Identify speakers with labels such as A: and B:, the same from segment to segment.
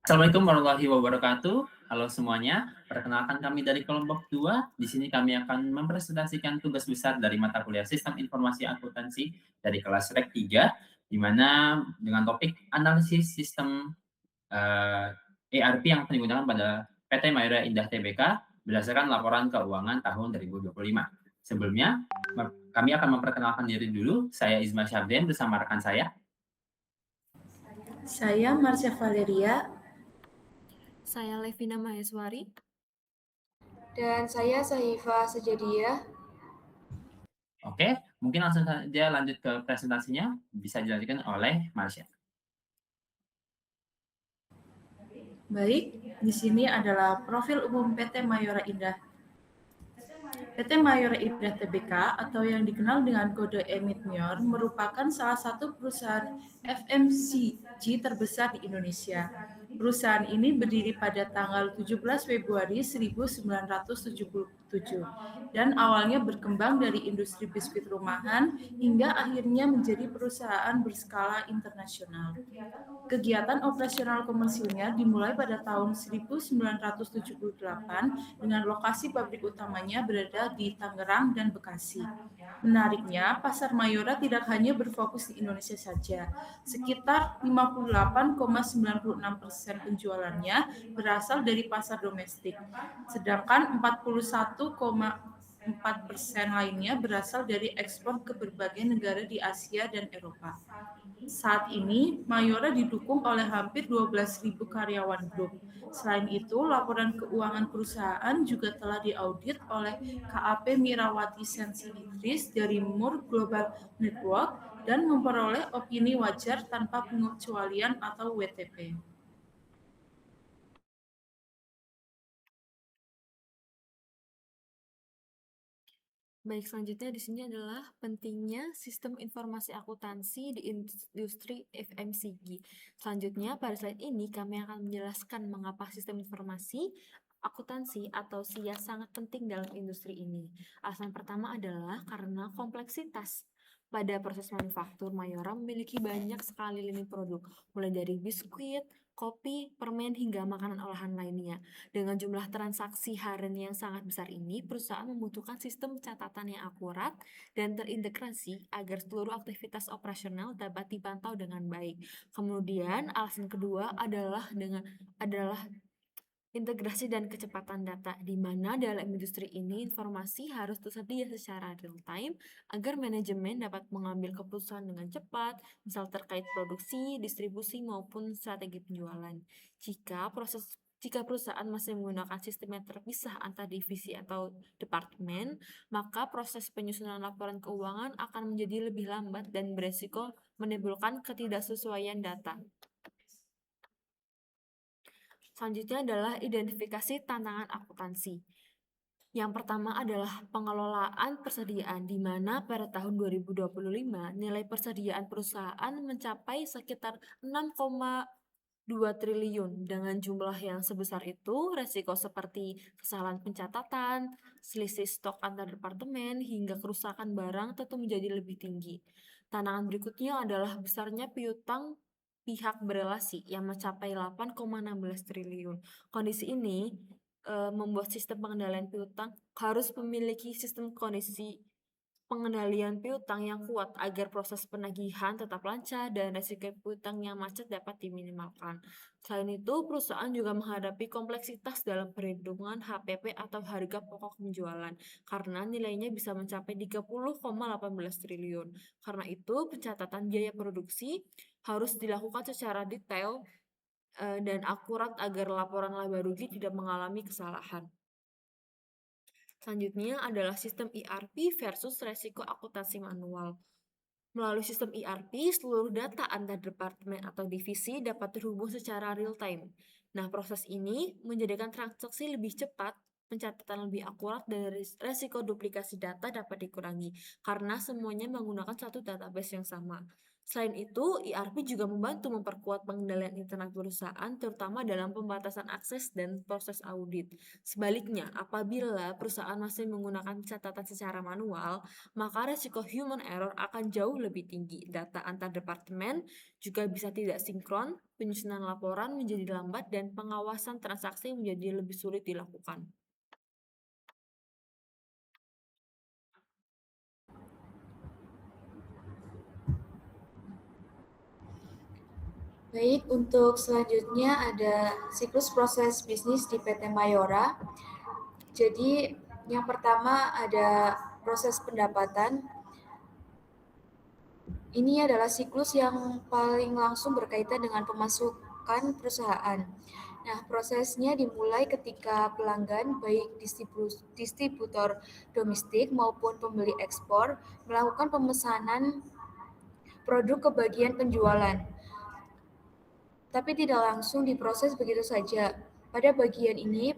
A: Assalamualaikum warahmatullahi wabarakatuh. Halo semuanya, perkenalkan kami dari kelompok 2. Di sini kami akan mempresentasikan tugas besar dari mata kuliah Sistem Informasi Akuntansi dari kelas Rek 3, di mana dengan topik analisis sistem ERP yang digunakan pada PT Mayora Indah Tbk berdasarkan laporan keuangan tahun 2025. Sebelumnya, kami akan memperkenalkan diri dulu. Saya Izma Syabden bersama rekan saya.
B: Saya Marsha Valeria.
C: Saya Levina Maheswari.
D: Dan saya Sahifa Sejadiah.
A: Oke, mungkin langsung saja lanjut ke presentasinya. Bisa dilanjutkan oleh Marsha.
B: Baik, di sini adalah profil umum PT Mayora Indah. PT Mayora Indah Tbk atau yang dikenal dengan kode EMIT MYOR merupakan salah satu perusahaan FMCG terbesar di Indonesia. Perusahaan ini berdiri pada tanggal 17 Februari 1977 dan awalnya berkembang dari industri biskuit rumahan hingga akhirnya menjadi perusahaan berskala internasional. Kegiatan operasional komersilnya dimulai pada tahun 1978 dengan lokasi pabrik utamanya berada di Tangerang dan Bekasi. Menariknya, pasar Mayora tidak hanya berfokus di Indonesia saja. Sekitar 58,96% penjualannya berasal dari pasar domestik, sedangkan 41,4% lainnya berasal dari ekspor ke berbagai negara di Asia dan Eropa. Saat ini, Mayora didukung oleh hampir 12.000 karyawan grup. Selain itu, laporan keuangan perusahaan juga telah diaudit oleh KAP Mirawati Sensi Idris dari Moore Global Network dan memperoleh opini wajar tanpa pengecualian atau WTP.
C: Baik, selanjutnya di sini adalah pentingnya sistem informasi akuntansi di industri FMCG. Selanjutnya, pada slide ini kami akan menjelaskan mengapa sistem informasi akuntansi atau SIA sangat penting dalam industri ini. Alasan pertama adalah karena kompleksitas. Pada proses manufaktur, Mayora memiliki banyak sekali lini produk, mulai dari biskuit, kopi, permen, hingga makanan olahan lainnya. Dengan jumlah transaksi harian yang sangat besar ini, perusahaan membutuhkan sistem catatan yang akurat dan terintegrasi agar seluruh aktivitas operasional dapat dipantau dengan baik. Kemudian, alasan kedua adalah integrasi dan kecepatan data, di mana dalam industri ini informasi harus tersedia secara real time agar manajemen dapat mengambil keputusan dengan cepat, misal terkait produksi, distribusi, maupun strategi penjualan. Jika perusahaan masih menggunakan sistem yang terpisah antar divisi atau departemen, maka proses penyusunan laporan keuangan akan menjadi lebih lambat dan beresiko menimbulkan ketidaksesuaian data. Selanjutnya adalah identifikasi tantangan akuntansi. Yang pertama adalah pengelolaan persediaan, di mana pada tahun 2025 nilai persediaan perusahaan mencapai sekitar 6,2 triliun. Dengan jumlah yang sebesar itu, resiko seperti kesalahan pencatatan, selisih stok antar departemen, hingga kerusakan barang tentu menjadi lebih tinggi. Tantangan berikutnya adalah besarnya piutang pihak berelasi yang mencapai 8,16 triliun. Kondisi ini membuat sistem pengendalian piutang harus memiliki sistem kondisi pengendalian piutang yang kuat agar proses penagihan tetap lancar dan resiko piutang yang macet dapat diminimalkan. Selain itu, perusahaan juga menghadapi kompleksitas dalam perhitungan HPP atau harga pokok penjualan karena nilainya bisa mencapai 30,18 triliun. Karena itu, pencatatan biaya produksi harus dilakukan secara detail dan akurat agar laporan laba rugi tidak mengalami kesalahan. Selanjutnya adalah sistem ERP versus resiko akuntansi manual. Melalui sistem ERP, seluruh data antar departemen atau divisi dapat terhubung secara real time. Nah, proses ini menjadikan transaksi lebih cepat, pencatatan lebih akurat, dan resiko duplikasi data dapat dikurangi karena semuanya menggunakan satu database yang sama. Selain itu, ERP juga membantu memperkuat pengendalian internal perusahaan, terutama dalam pembatasan akses dan proses audit. Sebaliknya, apabila perusahaan masih menggunakan catatan secara manual, maka resiko human error akan jauh lebih tinggi. Data antar departemen juga bisa tidak sinkron, penyusunan laporan menjadi lambat, dan pengawasan transaksi menjadi lebih sulit dilakukan.
D: Baik, untuk selanjutnya ada siklus proses bisnis di PT Mayora. Jadi, yang pertama ada proses pendapatan. Ini adalah siklus yang paling langsung berkaitan dengan pemasukan perusahaan. Nah, prosesnya dimulai ketika pelanggan, baik distributor domestik maupun pembeli ekspor, melakukan pemesanan produk ke bagian penjualan. Tapi tidak langsung diproses begitu saja. Pada bagian ini,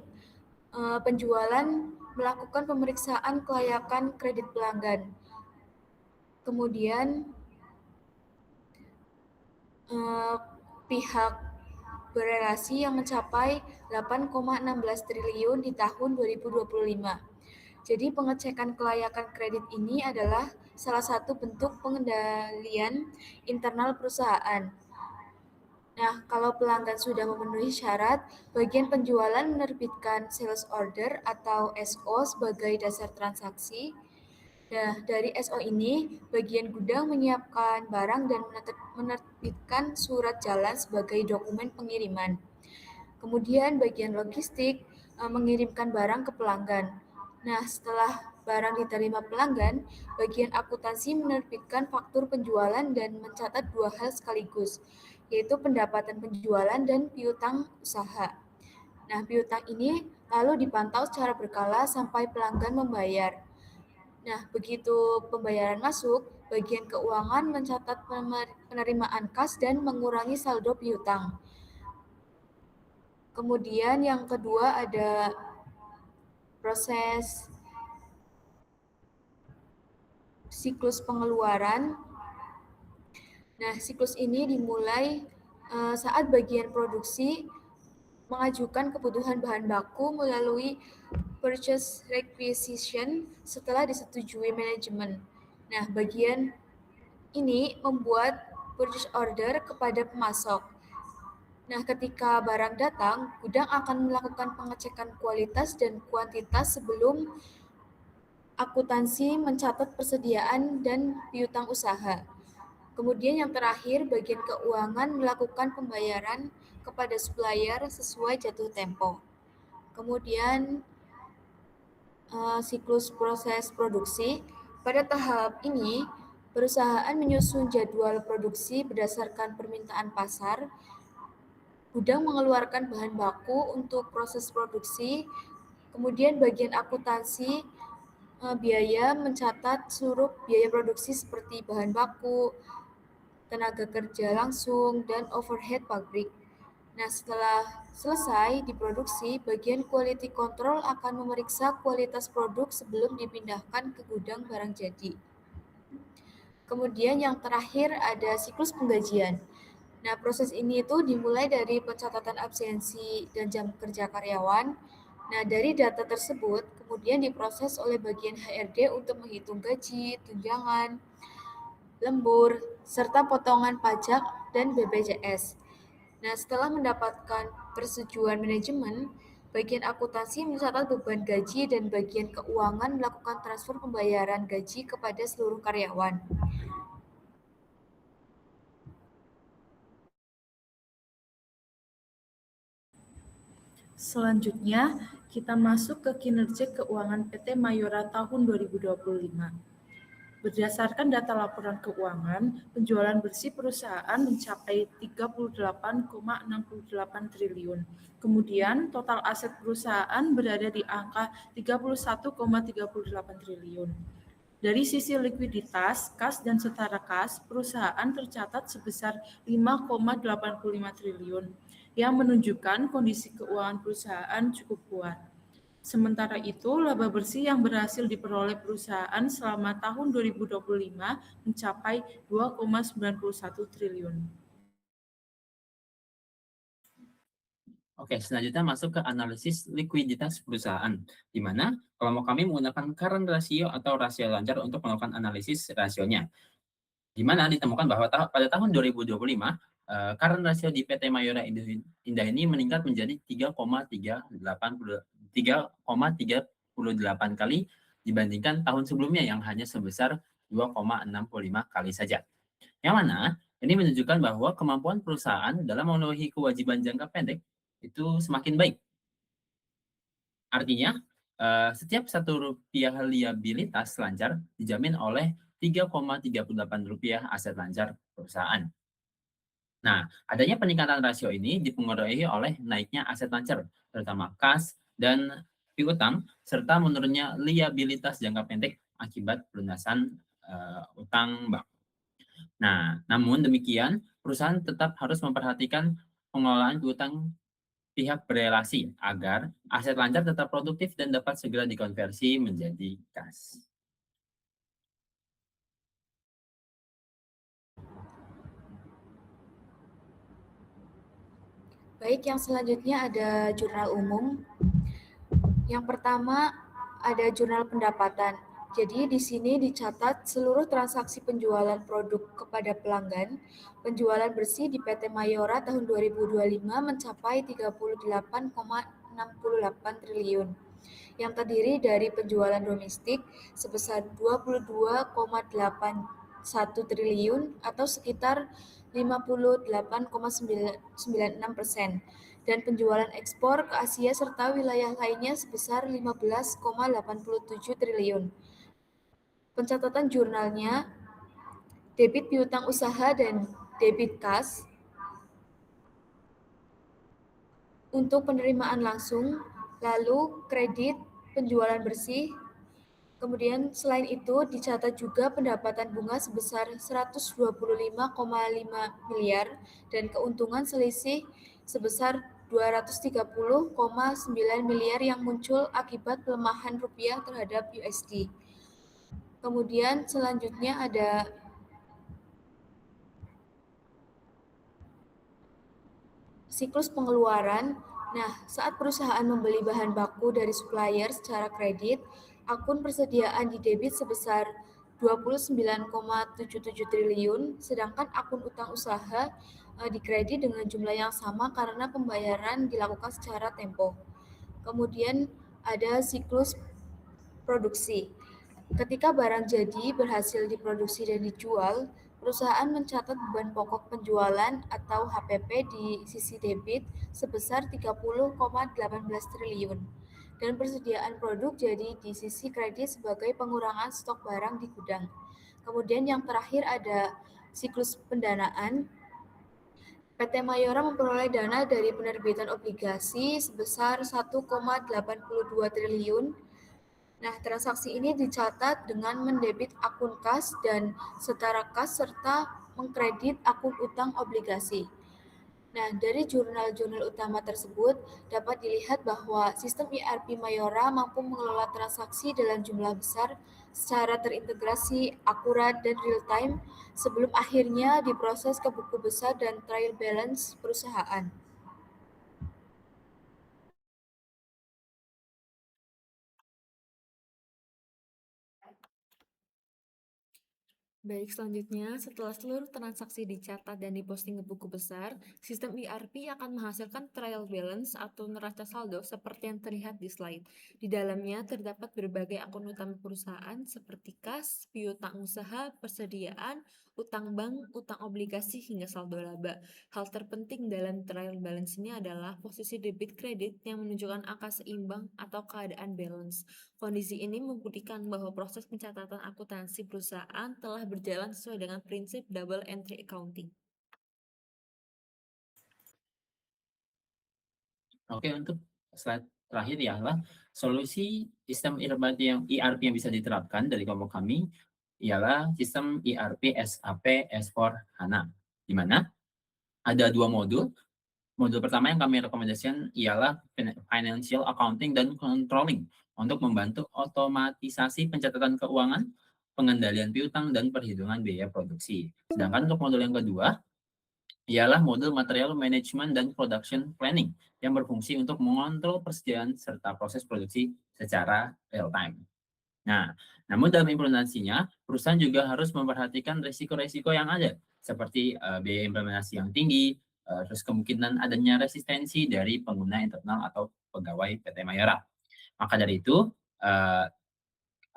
D: penjualan melakukan pemeriksaan kelayakan kredit pelanggan. Kemudian, pihak berelasi yang mencapai 8,16 triliun di tahun 2025. Jadi pengecekan kelayakan kredit ini adalah salah satu bentuk pengendalian internal perusahaan. Nah, kalau pelanggan sudah memenuhi syarat, bagian penjualan menerbitkan sales order atau SO sebagai dasar transaksi. Nah, dari SO ini, bagian gudang menyiapkan barang dan menerbitkan surat jalan sebagai dokumen pengiriman. Kemudian bagian logistik mengirimkan barang ke pelanggan. Nah, setelah barang diterima pelanggan, bagian akuntansi menerbitkan faktur penjualan dan mencatat dua hal sekaligus, yaitu pendapatan penjualan dan piutang usaha. Nah, piutang ini lalu dipantau secara berkala sampai pelanggan membayar. Nah, begitu pembayaran masuk, bagian keuangan mencatat penerimaan kas dan mengurangi saldo piutang. Kemudian yang kedua ada proses siklus pengeluaran. Nah, siklus ini dimulai saat bagian produksi mengajukan kebutuhan bahan baku melalui purchase requisition setelah disetujui manajemen. Nah, bagian ini membuat purchase order kepada pemasok. Nah, ketika barang datang, gudang akan melakukan pengecekan kualitas dan kuantitas sebelum akuntansi mencatat persediaan dan piutang usaha. Kemudian yang terakhir, bagian keuangan melakukan pembayaran kepada supplier sesuai jatuh tempo. Kemudian siklus proses produksi. Pada tahap ini, perusahaan menyusun jadwal produksi berdasarkan permintaan pasar. Gudang mengeluarkan bahan baku untuk proses produksi. Kemudian bagian akuntansi biaya mencatat seluruh biaya produksi seperti bahan baku, tenaga kerja langsung, dan overhead pabrik. Nah, setelah selesai diproduksi, bagian quality control akan memeriksa kualitas produk sebelum dipindahkan ke gudang barang jadi. Kemudian yang terakhir ada siklus penggajian. Nah, proses ini itu dimulai dari pencatatan absensi dan jam kerja karyawan. Nah, dari data tersebut kemudian diproses oleh bagian HRD untuk menghitung gaji, tunjangan, lembur, serta potongan pajak dan BPJS. Nah, setelah mendapatkan persetujuan manajemen, bagian akuntansi mencatat beban gaji dan bagian keuangan melakukan transfer pembayaran gaji kepada seluruh karyawan.
B: Selanjutnya, kita masuk ke kinerja keuangan PT Mayora tahun 2025. Berdasarkan data laporan keuangan, penjualan bersih perusahaan mencapai 38,68 triliun. Kemudian, total aset perusahaan berada di angka 31,38 triliun. Dari sisi likuiditas, kas dan setara kas, perusahaan tercatat sebesar 5,85 triliun, yang menunjukkan kondisi keuangan perusahaan cukup kuat. Sementara itu, laba bersih yang berhasil diperoleh perusahaan selama tahun 2025 mencapai 2,91 triliun.
A: Oke, selanjutnya masuk ke analisis likuiditas perusahaan, di mana kelompok kami menggunakan current ratio atau rasio lancar untuk melakukan analisis rasionya. Di mana ditemukan bahwa pada tahun 2025, current ratio di PT Mayora Indah ini meningkat menjadi 3,38 kali dibandingkan tahun sebelumnya yang hanya sebesar 2,65 kali saja. Yang mana ini menunjukkan bahwa kemampuan perusahaan dalam memenuhi kewajiban jangka pendek itu semakin baik. Artinya, setiap Rp1 liabilitas lancar dijamin oleh Rp3,38 aset lancar perusahaan. Nah, adanya peningkatan rasio ini dipengaruhi oleh naiknya aset lancar, terutama kas dan piutang, serta menurunnya liabilitas jangka pendek akibat pelunasan utang bank. Nah, namun demikian, perusahaan tetap harus memperhatikan pengelolaan piutang pihak berelasi agar aset lancar tetap produktif dan dapat segera dikonversi menjadi kas.
D: Baik, yang selanjutnya ada jurnal umum. Yang pertama ada jurnal pendapatan. Jadi di sini dicatat seluruh transaksi penjualan produk kepada pelanggan. Penjualan bersih di PT Mayora tahun 2025 mencapai 38,68 triliun yang terdiri dari penjualan domestik sebesar 22,81 triliun atau sekitar 58,96% dan penjualan ekspor ke Asia serta wilayah lainnya sebesar 15,87 triliun. Pencatatan jurnalnya, debit piutang usaha dan debit kas untuk penerimaan langsung, lalu kredit, penjualan bersih. Kemudian selain itu dicatat juga pendapatan bunga sebesar 125,5 miliar dan keuntungan selisih sebesar 230,9 miliar yang muncul akibat pelemahan rupiah terhadap USD. Kemudian selanjutnya ada siklus pengeluaran. Nah, saat perusahaan membeli bahan baku dari supplier secara kredit, akun persediaan di debit sebesar 29,77 triliun, sedangkan akun utang usaha di kredit dengan jumlah yang sama karena pembayaran dilakukan secara tempo. Kemudian ada siklus produksi. Ketika barang jadi berhasil diproduksi dan dijual, perusahaan mencatat beban pokok penjualan atau HPP di sisi debit sebesar 30,18 triliun dan persediaan produk jadi di sisi kredit sebagai pengurangan stok barang di gudang. Kemudian yang terakhir ada siklus pendanaan. PT Mayora memperoleh dana dari penerbitan obligasi sebesar 1,82 triliun. Nah, transaksi ini dicatat dengan mendebit akun kas dan setara kas serta mengkredit akun utang obligasi. Nah, dari jurnal-jurnal utama tersebut dapat dilihat bahwa sistem ERP Mayora mampu mengelola transaksi dalam jumlah besar secara terintegrasi, akurat, dan real-time sebelum akhirnya diproses ke buku besar dan trial balance perusahaan.
C: Baik, selanjutnya setelah seluruh transaksi dicatat dan diposting ke buku besar, sistem ERP akan menghasilkan trial balance atau neraca saldo seperti yang terlihat di slide. Di dalamnya terdapat berbagai akun utama perusahaan seperti kas, piutang usaha, persediaan, utang bank, utang obligasi, hingga saldo laba. Hal terpenting dalam trial balance ini adalah posisi debit kredit yang menunjukkan angka seimbang atau keadaan balance. Kondisi ini membuktikan bahwa proses pencatatan akuntansi perusahaan telah berjalan sesuai dengan prinsip double entry accounting.
A: Oke, untuk slide terakhir ialah solusi sistem ERP yang bisa diterapkan dari kelompok kami ialah sistem ERP SAP S4 HANA, di mana ada dua modul. Modul pertama yang kami rekomendasikan ialah Financial Accounting dan Controlling untuk membantu otomatisasi pencatatan keuangan, pengendalian piutang, dan perhitungan biaya produksi. Sedangkan untuk modul yang kedua ialah modul Material Management dan Production Planning yang berfungsi untuk mengontrol persediaan serta proses produksi secara real time. Nah, namun dalam implementasinya, perusahaan juga harus memperhatikan risiko-risiko yang ada, seperti biaya implementasi yang tinggi, terus kemungkinan adanya resistensi dari pengguna internal atau pegawai PT Mayora. Maka dari itu, eh,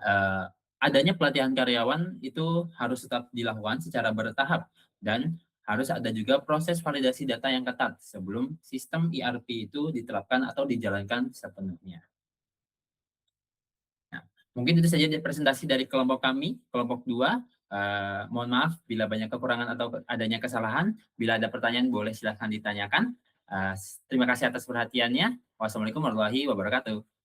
A: eh, adanya pelatihan karyawan itu harus tetap dilakukan secara bertahap dan harus ada juga proses validasi data yang ketat sebelum sistem ERP itu diterapkan atau dijalankan sepenuhnya. Nah, mungkin itu saja presentasi dari kelompok kami, kelompok 2. Mohon maaf bila banyak kekurangan atau adanya kesalahan. Bila ada pertanyaan boleh silahkan ditanyakan. Terima kasih atas perhatiannya. Wassalamualaikum warahmatullahi wabarakatuh.